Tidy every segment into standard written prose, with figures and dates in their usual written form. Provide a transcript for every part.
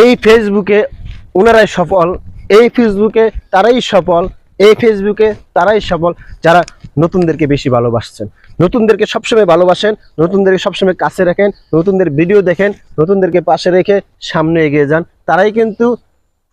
এই ফেসবুকে ওনারাই সফল, এই ফেসবুকে তারাই সফল, এই ফেসবুকে তারাই সফল যারা নতুনদেরকে বেশি ভালোবাসছেন, নতুনদেরকে সবসময় ভালোবাসেন, নতুনদেরকে সবসময় কাছে রাখেন, নতুনদের ভিডিও দেখেন, নতুনদেরকে পাশে রেখে সামনে এগিয়ে যান, তারাই কিন্তু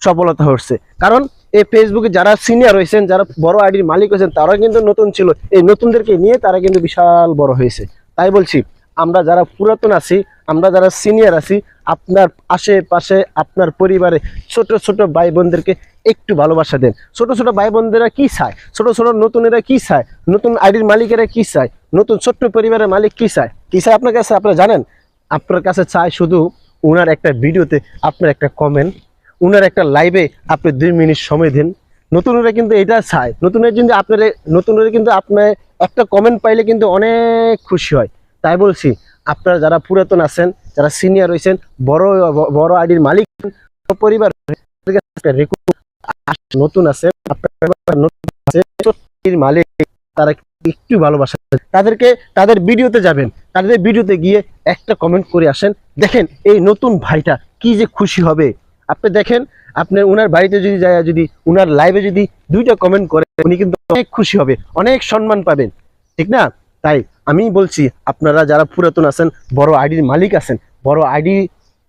সফলতা হচ্ছে। কারণ এই ফেসবুকে যারা সিনিয়র হয়েছেন, যারা বড় আইডির মালিক হয়েছেন, তারা কিন্তু নতুন ছিল, এই নতুনদেরকে নিয়ে তারা কিন্তু বিশাল বড় হয়েছে। তাই বলছি, আমরা যারা পুরাতন আছি, আমরা যারা সিনিয়র আছি, আপনার আশেপাশে আপনার পরিবারে ছোট ছোট ভাই বোনদেরকে একটু ভালোবাসা দেন। ছোট ছোট ভাই বোনদেরা কি চায়, ছোট ছোট নতুনেরা কি চায়, নতুন আইডির মালিকেরা কি চায়, নতুন ছোট্ট পরিবারের মালিক কি চায়, কি চায় আপনার কাছে আপনারা জানেন? আপনার কাছে চায় শুধু ওনার একটা ভিডিওতে আপনার একটা কমেন্ট, ওনার একটা লাইভে আপনি 2 মিনিট সময় দিন। নতুনরা কিন্তু এটা চায়, নতুনরা কিন্তু আপনার একটা কমেন্ট পাইলে কিন্তু অনেক খুশি হয়। তাই বলছি, আপনারা যারা পুরাতন আছেন, যারা সিনিয়র হয়েছেন, বড় বড় আইডির মালিক পরিবার, নতুন আছে মালিক, তারা একটু ভালোবাসা, তাদেরকে তাদের ভিডিওতে যাবেন, তাদের ভিডিওতে গিয়ে একটা কমেন্ট করে আসেন। দেখেন এই নতুন ভাইটা কি যে খুশি হবে। আপনি দেখেন, আপনি ওনার বাড়িতে যদি যায়, যদি ওনার লাইভে যদি 2টা কমেন্ট করে, উনি কিন্তু অনেক খুশি হবে, অনেক সম্মান পাবেন, ঠিক না? তাই আমি বলছি, আপনারা যারা পুরাতন আছেন, বড় আইডির মালিক আছেন, বড় আইডি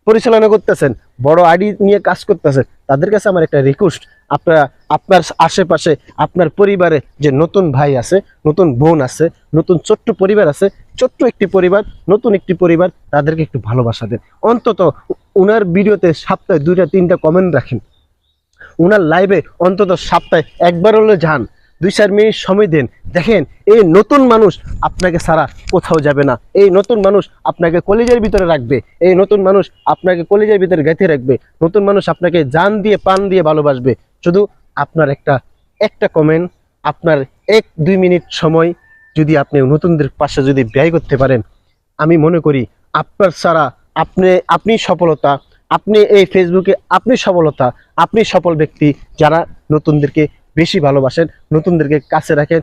পরিচালনা করতেছেন, বড় আইডি নিয়ে কাজ করতেছেন, তাদের কাছে আমার একটা রিকোয়েস্ট, আপনারা আপনার আশেপাশে আপনার পরিবারে যে নতুন ভাই আছে, নতুন বোন আছে, নতুন ছোট্ট পরিবার আছে, ছোট্ট একটি পরিবার, নতুন একটি পরিবার, তাদেরকে একটু ভালোবাসা দেন। অন্তত ওনার ভিডিওতে সপ্তাহে 2টা 3টা কমেন্ট রাখেন, ওনার লাইভে অন্তত সপ্তাহে একবার হলে যান, 2-4 মিনিট সময় দেন। দেখেন এই নতুন মানুষ আপনাকে ছাড়া কোথাও যাবে না, এই নতুন মানুষ আপনাকে কলেজের ভিতরে রাখবে, এই নতুন মানুষ আপনাকে কলেজের ভিতরে গেঁথে রাখবে, নতুন মানুষ আপনাকে জান দিয়ে প্রাণ দিয়ে ভালোবাসবে। শুধু আপনার একটা কমেন্ট, আপনার 1-2 মিনিট সময় যদি আপনি নতুনদের পাশে যদি ব্যয় করতে পারেন, আমি মনে করি আপনার ছাড়া আপনি সফলতা, আপনি এই ফেসবুকে আপনি সফলতা, আপনি সফল ব্যক্তি যারা নতুনদেরকে বেশি ভালোবাসেন, নতুনদেরকে কাছে রাখেন।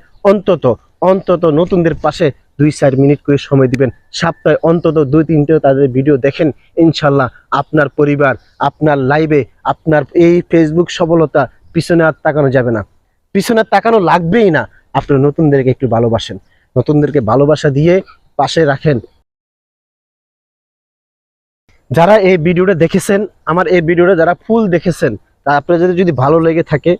অন্তত নতুনদের পাশে 2-4 মিনিট করে সময় দিবেন, সপ্তাহে অন্তত 2-3টে তাদের ভিডিও দেখেন। ইনশাল্লাহ আপনার পরিবার, আপনার লাইভে, আপনার এই ফেসবুক সফলতা পিছনে আর তাকানো যাবে না, পিছনে তাকানো লাগবেই না। আপনি নতুনদেরকে একটু ভালোবাসেন, নতুনদেরকে ভালোবাসা দিয়ে পাশে রাখেন। যারা এই ভিডিওটা দেখেছেন, আমার এই ভিডিওটা যারা ফুল দেখেছেন, তা আপনাদের যদি ভালো লেগে থাকে,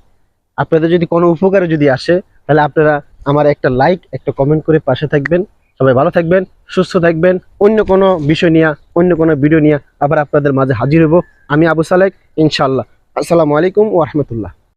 আপনাদের যদি কোনো উপকারে যদি আসে, তাহলে আপনারা আমার একটা লাইক, একটা কমেন্ট করে পাশে থাকবেন। সবাই ভালো থাকবেন, সুস্থ থাকবেন। অন্য কোনো বিষয় নিয়ে, অন্য কোনো ভিডিও নিয়ে আবার আপনাদের মাঝে হাজির হব। আমি আবু সালেক, ইনশাআল্লাহ। আসসালামু আলাইকুম ওয়া রাহমাতুল্লাহ।